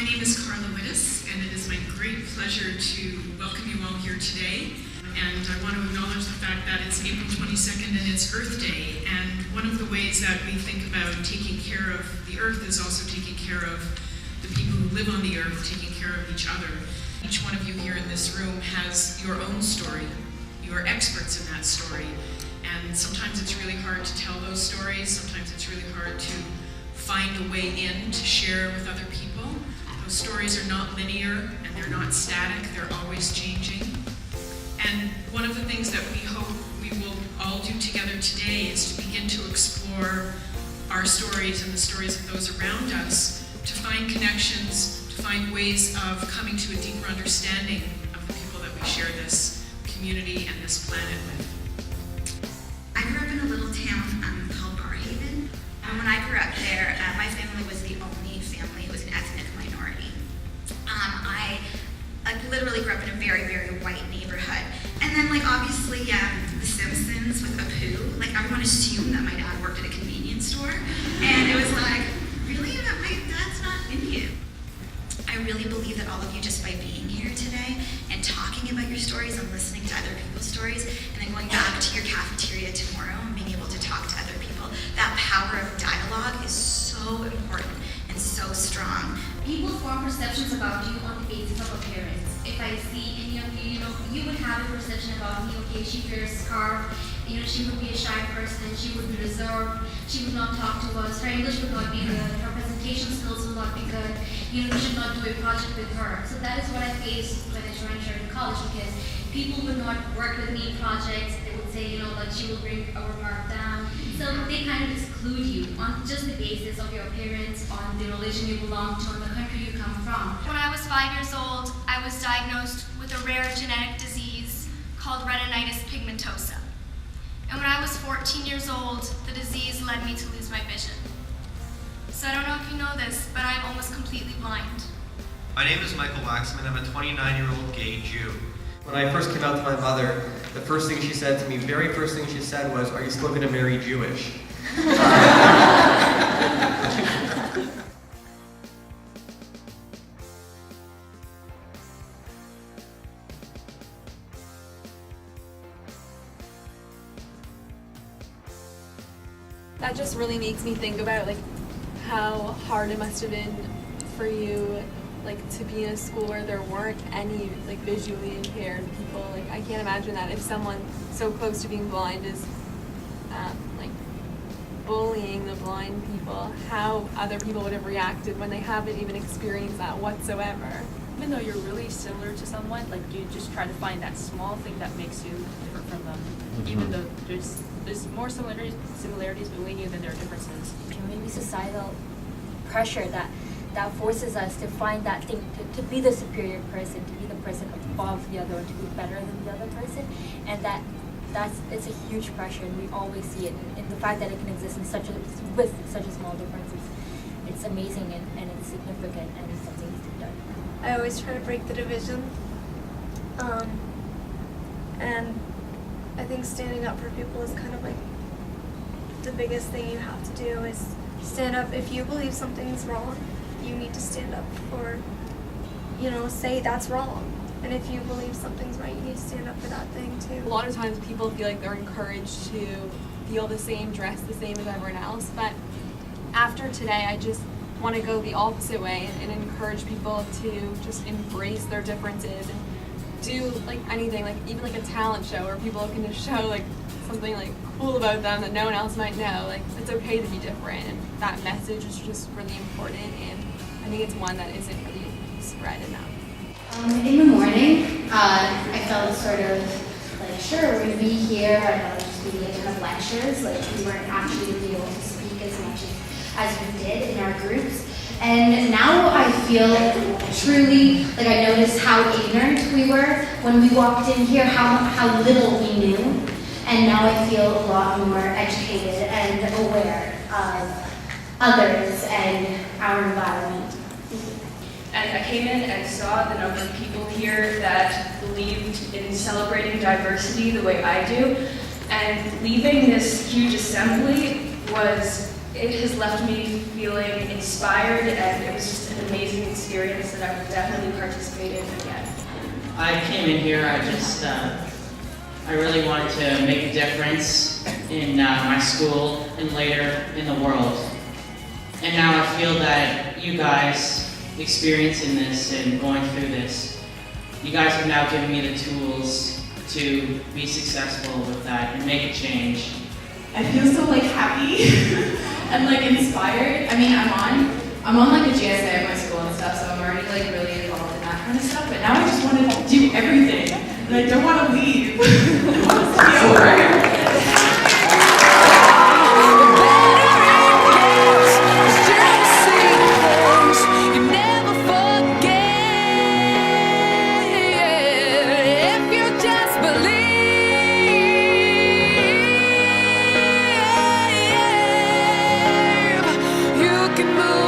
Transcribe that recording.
name is Carla Wittes, and it is my great pleasure to welcome you all here today. And I want to acknowledge the fact that it's April 22nd and it's Earth Day. And one of the ways that we think about taking care of the earth is also taking care of the people who live on the earth, taking care of each other. Each one of you here in this room has your own story. You are experts in that story. And sometimes it's really hard to tell those stories. Sometimes it's really hard to find a way in to share with other people. Those stories are not linear and they're not static, they're always changing. And one of the things that we hope we will all do together today is to begin to explore our stories and the stories of those around us, to find connections, to find ways of coming to a deeper understanding of the people that we share this community and this planet with. I grew up in a little town called Barrhaven. And when I grew up there, my family was the only family who was an ethnic minority. I literally grew up in a very, very white neighborhood. And then, obviously, The Simpsons with Apu, everyone assumed that my dad worked at a convenience store. And it was like, really? That my dad's not Indian? I really believe that all of you, just by being here today and talking about your stories and listening to other people's stories, and then going back to your cafeteria tomorrow and being able to talk to other people, that power of dialogue is so important and so strong. People form perceptions about you on the basis of appearance. If I see any of you, you would have a perception about me, okay, she wears a scarf, she would be a shy person, she would be reserved, she would not talk to us, her English would not be good, her presentation skills would not be good, we should not do a project with her. So that is what I faced when I joined Sheridan College, because people would not work with me in projects. They would say, she will bring our mark down. So they kind of exclude you on just the basis of your appearance, on the religion you belong to, on the country you come from. When I was 5 years old, I was diagnosed with a rare genetic disease called retinitis pigmentosa. And when I was 14 years old, the disease led me to lose my vision. So I don't know if you know this, but I'm almost completely blind. My name is Michael Waxman. I'm a 29-year-old gay Jew. When I first came out to my mother, the first thing she said to me, very first thing she said was, "Are you still going to marry Jewish?" That just really makes me think about how hard it must have been for you to be in a school where there weren't any visually impaired people. I can't imagine that if someone so close to being blind is bullying the blind people, how other people would have reacted when they haven't even experienced that whatsoever. Even though you're really similar to someone, you just try to find that small thing that makes you different from them. Mm-hmm. Even though there's more similarities between you than there are differences. Maybe societal pressure that forces us to find that thing, to be the superior person, to be the person above the other one, to be better than the other person, and it's a huge pressure, and we always see it in the fact that it can exist with such a small difference. It's amazing and it's significant, and it's something to be done. I always try to break the division, and I think standing up for people is kind of the biggest thing you have to do is stand up. If you believe something's wrong, you need to stand up for, say that's wrong. And if you believe something's right, you need to stand up for that thing too. A lot of times people feel like they're encouraged to feel the same, dress the same as everyone else, but after today I just want to go the opposite way and encourage people to just embrace their differences and do anything, even a talent show where people can just show something cool about them that no one else might know. It's okay to be different, and that message is just really important, and I think it's one that isn't really spread enough. In the morning, I felt sort of sure, we're going to be here, I know just be a ton of lectures, we weren't actually going to be able to speak as much as we did in our groups. And now I feel truly, I noticed how ignorant we were when we walked in here, how little we knew. And now I feel a lot more educated and aware of others and our environment. And I came in and saw the number of people here that believed in celebrating diversity the way I do. And leaving this huge assembly it has left me feeling inspired, and it was just an an amazing experience that I would definitely participate in again. I came in here, I really wanted to make a difference in my school and later in the world. And now I feel that you guys experiencing this and going through this, you guys have now given me the tools to be successful with that and make a change. I feel so like happy and like inspired. I mean, I'm on like a GSA at my school and stuff, so I'm already like really involved in that kind of stuff. But now I just want to do everything, and I don't want to leave. I want this to be over. Can move